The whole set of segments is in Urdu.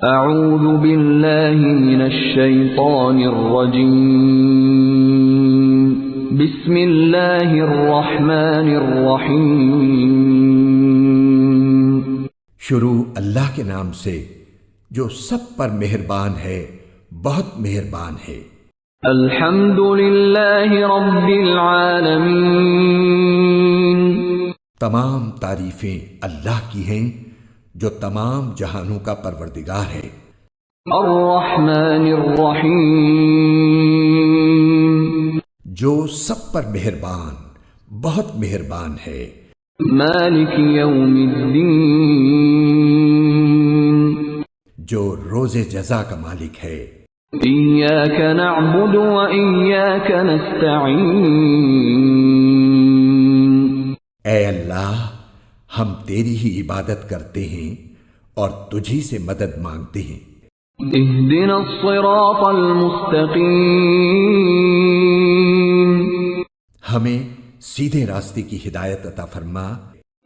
اعوذ باللہ من الشیطان الرجیم بسم اللہ الرحمن الرحیم شروع اللہ کے نام سے جو سب پر مہربان ہے، بہت مہربان ہے۔ الحمد للہ رب العالمین، تمام تعریفیں اللہ کی ہیں جو تمام جہانوں کا پروردگار ہے۔ الرحمن الرحیم، جو سب پر مہربان، بہت مہربان ہے۔ مالک یوم الدین، جو روز جزا کا مالک ہے۔ ایاک نعبد و ایاک نستعین، اے اللہ، ہم تیری ہی عبادت کرتے ہیں اور تجھی سے مدد مانگتے ہیں۔ اہدنا الصراط المستقیم، ہمیں سیدھے راستے کی ہدایت عطا فرما،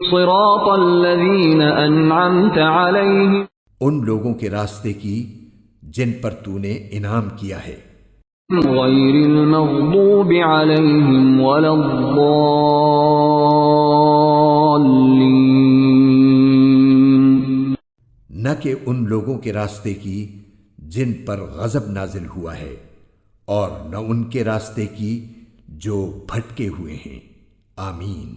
صراط الذین انعمت علیہم، ان لوگوں کے راستے کی جن پر تو نے انعام کیا ہے، غیر المغضوب علیہم ولا الضالین، نہ کہ ان لوگوں کے راستے کی جن پر غضب نازل ہوا ہے، اور نہ ان کے راستے کی جو بھٹکے ہوئے ہیں۔ آمین۔